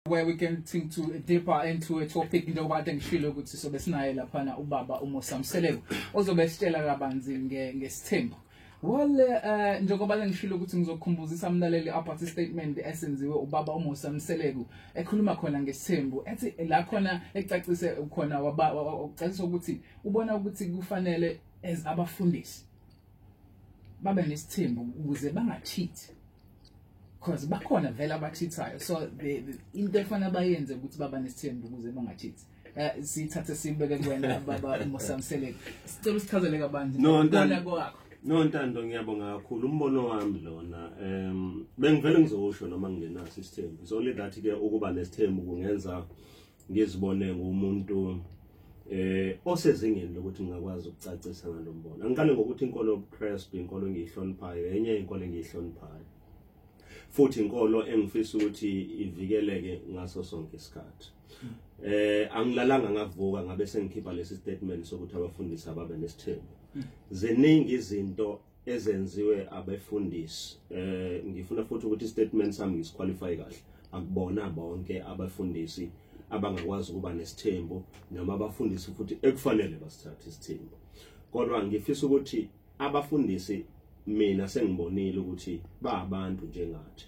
where we can think to deeper into a topic njengoba kade ngishilo ukuthi sobe sinaye laphana ubaba uMusa Mseleku ozobe sitshela kabanzi ngesithembu. Well njengoba ngishilo ukuthi ngizokukhumbuzisa umlaleli apart statement esenziwe ubaba uMusa Mseleku ekhuluma khona ngesithembu ethi la khona ecacise khona ucacisa ukuthi ubona ukuthi kufanele as abafundisi babe nesithembu ukuze bangacheat. Because bakhona vela abacheatayo, so into efana bayenze ukuthi baba nesithembu ukuze bangacheat. Sithathe sibeke kuwena baba uMusa Mseleku. Sicela usichazele kabanzi ngibona kwakho. No Ntando, ngiyabonga kakhulu umbono wami lona. Bengivele ngizosho noma ngingenaso isithembu. It's only that ke ukuba nesithembu kungenza ngizibone ngumuntu osezingeni lokuthi ngakwazi ukucacisa ngalombono. Angiqale ngokuthi inkolo Christ inkolo engiyihloniphayo, enye inkolo engiyihloniphayo. Futhi inkolo engifisa ukuthi ivikeleke ngaso sonke isikhathi. Angilalanga ngavuka ngabe sengikhipha lesi statement sokuthi abafundisi ababe nesithembu. Ziningi izinto ezenziwe abefundisi. Ngifuna futhi ukuthi istatement sami ngisqualify kahle. Akubona bonke abafundisi abangakwazi ukuba nesithembu noma abafundisi futhi ekufanele basithathe isithembu. Kodwa ngifisa ukuthi abafundisi mina sengibonile ukuthi abantu njengathi.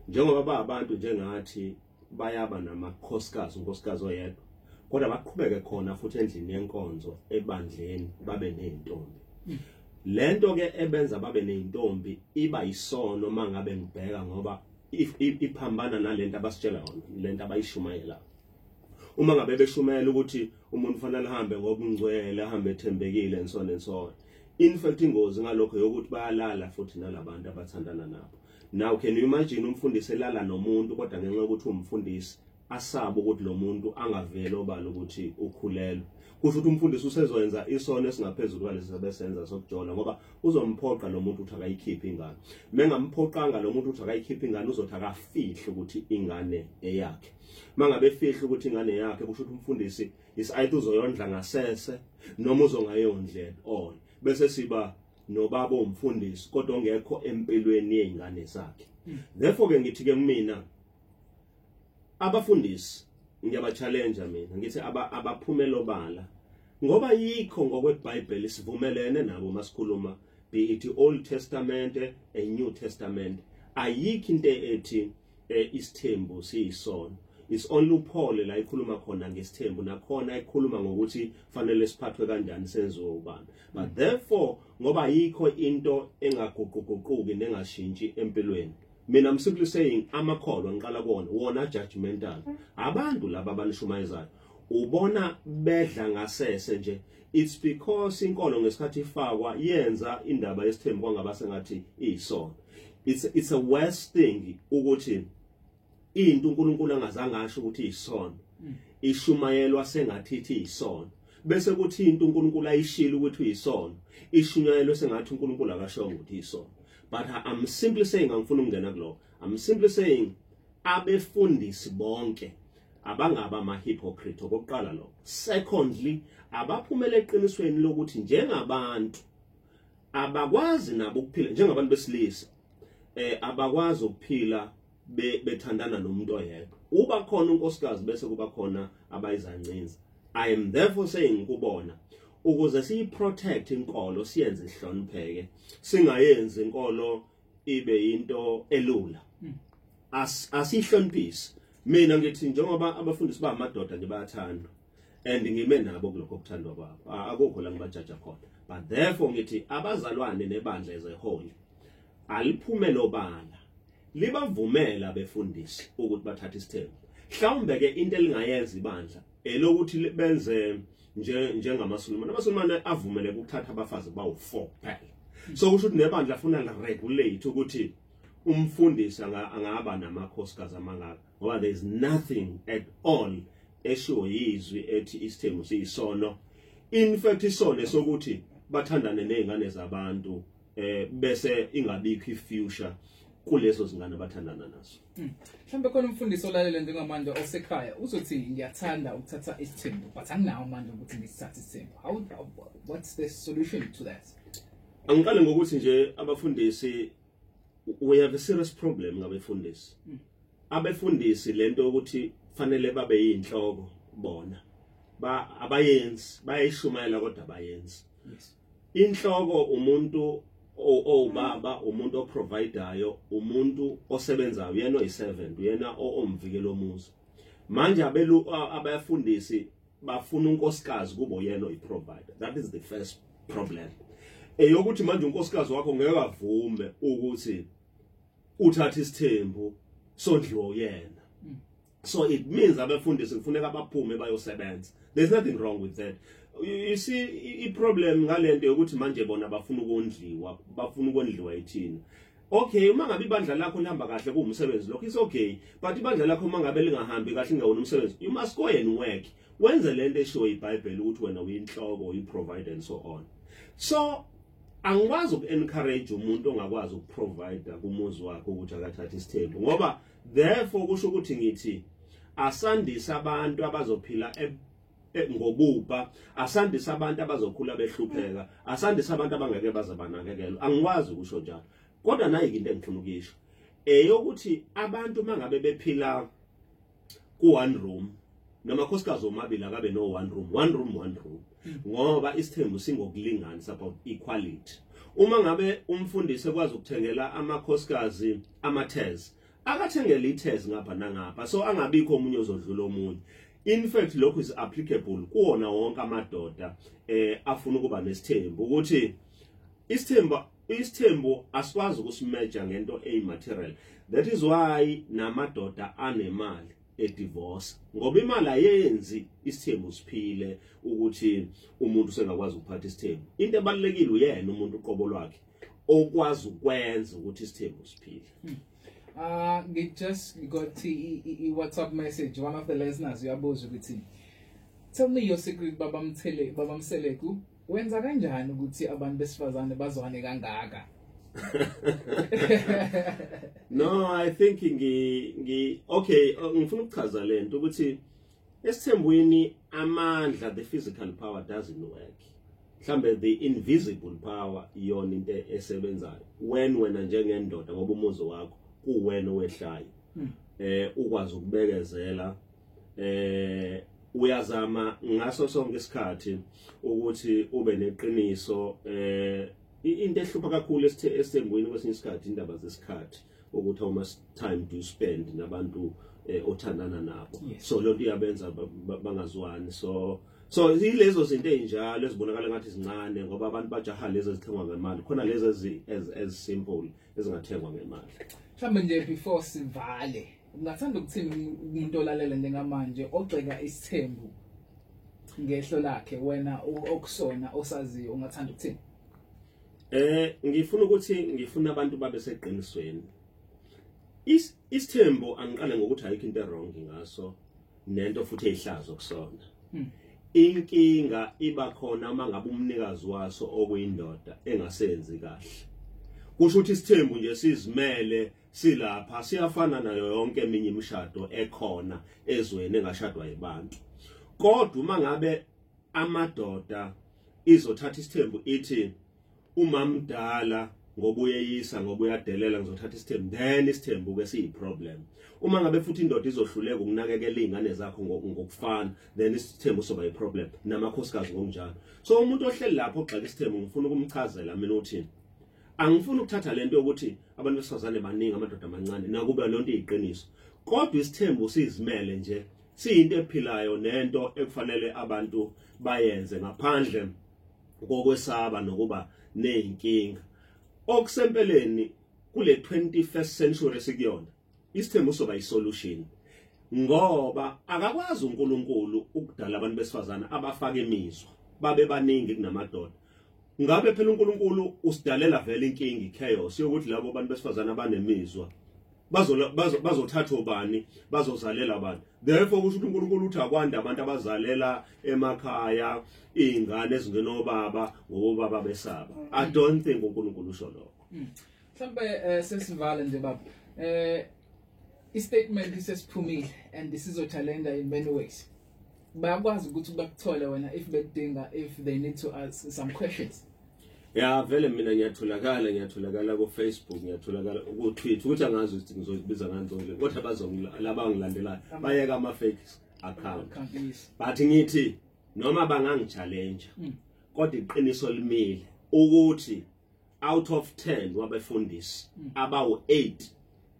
Njengoba abantu njengathi bayaba namakhosikazi, unkosikazi oyedwa. Kodwa baqhubeke khona futhi endlini yenkonzo ebandleni babe nezintombi. Lento ke ebenza babe nezintombi iba isono mangabe ngibheka ngoba iphambana nalento abasitshela yona, lento abayishumayela. Uma ngabe beshumayela ukuthi umuntu fanele ahambe ngobungcwele, ahambe ethembekile and so on and so on. In fact ingozi ngalokho yokuthi bayalala futhi nalabantu abathandana nabo. Now can you imagine umfundisi elala nomuntu kodwa ngenxa yokuthi umfundisi asaba ukuthi lo muntu angavele obala ukuthi ukhulelwe. Kusho ukuthi umfundisi usezoyenza isono esingaphezulu kwalesi sebesenza sokujola ngoba uzomphoqa lo muntu ukuthi akayikhiphe ingane. Mengamphoqanga lo muntu ukuthi akayikhiphe ingane uzothi akafihle ukuthi ingane eyakhe. Mangabe efihla ukuthi ingane yakhe kusho ukuthi umfundisi isayithu uzoyondla ngasese noma uzongayondla at all. Bese siba nobaba umfundisi kodwa ongekho empilweni yezingane zakhe. Therefore ke ngithi ke mina abafundisi ngiyaba-challenge mina ngithi abaphumela obala ngoba yikho ngokweBhayibheli sivumelene nabo masikhuluma be it Old Testament and New Testament ayikho into ethi isithembu siyisono. It's only Paul la ikhuluma khona ngesithembu nakhona ikhuluma ngokuthi fanele siphathwe kanjani senziwe ubani. But therefore ngoba yikho into engaguquguquki nengashintshi empilweni. Mina I'm simply saying amakholwa ngiqala kuona wona judgmental. Abantu laba abanishumayezayo ubona bedla ngasese nje. It's because inkolo ngesikhathi ifakwa yenza indaba yesithembu kwangaba sengathi iyisono. It's a worst thing ukuthi into uNkulunkulu angazange asho ukuthi iyisono. Ishumayelwa sengathi iyisono. Bese kuthi into uNkulunkulu ayishilo ukuthi uyisono. Ishunyayelwe sengathi uNkulunkulu akasho ukuthi iyisono. But I'm simply saying angifuna ukungena kulo. I'm simply saying abefundisi bonke abangaba ama hypocrite okokuqala lo. Secondly, abaphumela eqinisweni lokuthi njengabantu abakwazi nabo ukuphila njengabantu besilisa abakwazi ukuphila bethandana nomuntu oyedwa. Uba khona unkosikazi bese kuba khona abayizancinza. I am therefore saying kubona ukuze siyiprotect inkolo siyenze ihlonipheke singayenzi inkolo ibe into elula. Asihloniphise. Mina ngithi njengoba abafundisi bamadoda nje bayathandwa and ngime nabo kuloko kuthandwa kwabo. Akukho la ngibajaja khona. But therefore ngithi abazalwane nebandla ezeholi aliphumela obala libavumela befundisi ukuthi bathathe isithembu. Mhlawumbe ke into elingayenza ibandla elokuthi benze njengamaSulumane. AmaSulumane avumele ukuthatha abafazi bawu4 kuphela. So kusho ukuthi nebandla afuna la regulate ukuthi umfundisi angaba namakhosikazi amangaka ngoba there is nothing at all esho yizwi ethi isithembu siyisono. In fact isono sokuthi bathandane nezingane zabantu bese ingabikho ifuture kulezo zingane bathandana nazo. Mhlambe khona umfundisi olalele njengamanje osekhaya uzothi ngiyathanda ukuthatha isithembu but anginawo amandla ukuthi ngisithathe isithembu. What's the solution to that? Angiqale ngokuthi nje abafundisi we have a serious problem ngabefundisi. abefundisi lento ukuthi fanele babe yinhloko bona abayenzi bayishumayela kodwa abayenzi. Inhloko umuntu obaba, umuntu oprovidayo, umuntu osebenzayo, uyena oyi-servant, uyena omvikelo omuzi. Manje abafundisi bafuna unkosikazi kubo yena oyi-provider. That is the first problem. Eyokuthi manje unkosikazi wakho ngeke avume ukuthi uthathe isithembu sondliwa yena. So it means abafundisi kufuneka baphume bayosebenza. There's nothing wrong with that. You see, problem ngalento yokuthi manje bona bafuna ukondliwa yithina. Okay, uma ngabe ibandla lakho lihamba kahle kuumsebenzi lokho is okay, but ibandla lakho uma ngabe lingahambi kahle ngawona umsebenzi, you must go and work. Wenze lento esho iBhayibheli ukuthi wena uyinhloko, uyi-provide and so on. So angikwazi uku-encourage umuntu ongakwazi ukuprovide kumuzi wakhe ukuthi akathathe isithembu, ngoba therefore kusho ukuthi ngithi asandise abantu abazophila ngobuba, asandise abantu abazokhula behlupheka, asandise abantu abangeke baze banakekelwe. Angikwazi ukusho njalo, kodwa nayi into engifuna ukuyisho yokuthi abantu mangabe bephila ku-one room, namakhosikazi omabili akabe no one room, ngoba isithembu singokulingana, about equality. Uma ngabe umfundisi ekwazi ukuthengela amakhosikazi amathezi, akathengele ithezi ngapha nangapha, so angabikho omunye ozodlula omunye. In fact lokho is applicable kuwona wonke amadoda afuna ukuba nesithembu, ukuthi isithembu asikwazi ukusimeja ngento material. That is why namadoda anemali divorce, ngoba imali ayenzi isithembu siphile ukuthi umuntu sengakwazi ukuphatha isithembu. Into ebalekile uyena umuntu uqobo lwakhe okwazi ukwenza ukuthi isithembu siphile. We just got a WhatsApp message. One of the listeners, uyabuza ukuthi, tell me your secret, Baba Mseleku. Wenza kanjani ukuthi abantu besifazane bazwane kangaka? No, I think okay, ngifuna ukuchaza lento ukuthi esithembweni amandla, the physical power doesn't work. Mhlambe the invisible power iyona into esebenzayo. Wena njengendoda ngoba umuzi wakho kuwena owehlayo. Ukwazi ukubekezela, uyazama ngaso sonke isikhathi ukuthi ube neqiniso. Into ehlupha kakhulu esithembweni kwesinye isikhathi indaba zesikhathi, ukuthi how much time do you spend nabantu othandana nabo. So lonto iyabenza bangazwani. So ilezo zinto ezinjalo ezibonakala ngathi zincane ngoba abantu bajaha lezi ezithengwa ngemali, khona lezi as simple ezingathengwa ngemali. Mhlawumbe nje before sivale, ungathanda ukuthini umuntu olalela njengamanje ogxeka isithembu ngehlo lakhe, wena okusona osaziyo, ungathanda ukuthini? Ngifuna abantu babe seqinisweni. Isithembu angiqale ngokuthi ayikho into wrong ngaso, nento futhi eyihlazo kusona. Inkinga iba khona uma ngabe umnikazi waso okuyindoda engasenzi kahle. Kusho ukuthi isithembu nje sizimele silapha, siyafana nayo yonke eminye imishado ekhona ezweni engashadwa yibantu. Kodwa uma ngabe amadoda izothatha isithembu ithi uma mdala ngoba uyeyisa ngoba uyadelela ngizothatha isithembu, then isithembu ke siyiproblem. Uma ngabe futhi indoda izohluleka ukunakekela izingane zakho ngokufana, then isithembu soba yiproblem, namakhosikazi ngokunjalo. So umuntu ohleli lapho ogxeka isithembu ngifuna ukumchazela mina uthini. Angifuni ukuthatha lento ukuthi abantu besifazane baningi amadoda amancane nakuba lonto iyiqiniso. Kodwa isithembu sizimele nje, siyinto ephilayo nento ekufanele abantu bayenze ngaphandle kokwesaba nokuba neyinkinga. Okusempeleni kule 21st century sikuyona, isithembu soba isolution. Ngoba akakwazi uNkulunkulu ukudala abantu besifazane abafaka imizwa babe baningi kunamadoda. Ngabe phela uNkulunkulu usidalela vele inkingi, chaos yokuthi labo abantu besifazane abanemizwa bazothatha ubani, bazozalela abantu. Therefore kusho ukuthi uNkulunkulu uthi akwanda abantu abazalela emakhaya izingane ezingenobaba ngoba baba besaba. I don't think uNkulunkulu usho lokho. Mhlambe sesivala nje baba. I-statement isesiphumile and isizochallenga in many ways. Bayakwazi ukuthi bakuthole wena if they need to ask some questions. Ya vele mina ngiyatholakala ku Facebook, ngiyatholakala ku Twitter, ukuthi angazi ukuthi ngizobiza kanjani kodwa laba ngilandelayo bayeka ama fake account. But ngithi noma bangangichallenge kodwa iqiniso limile ukuthi out of 10 wabefundisi abawu 8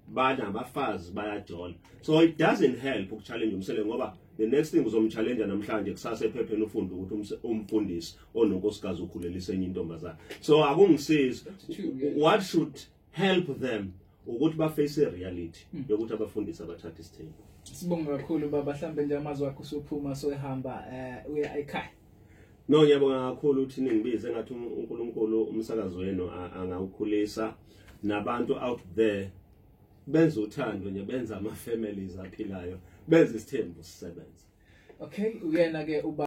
bana abafazi bayajola. So it doesn't help ukuchallenge umsele ngoba the next thing uzomchallenge namhlanje kusasa ephepheni ufunda ukuthi umfundisi ononkosikazi ukhulelisa enye intombazana. So akungisiza. What should help them ukuthi ba face reality yokuthi abafundisi abathatha isithembu. Sibonga kakhulu baba, mhlambe nje amazwi akho usuphuma sohamba uya ekhaya. No, ngiyabonga kakhulu ukuthi ningibize ngathi uNkulunkulu umsakazo wenu angawukhulisa nabantu out there benza uthando nje benza ama families aphilayo benza isithembu sisebenza. Okay, uyena ke uba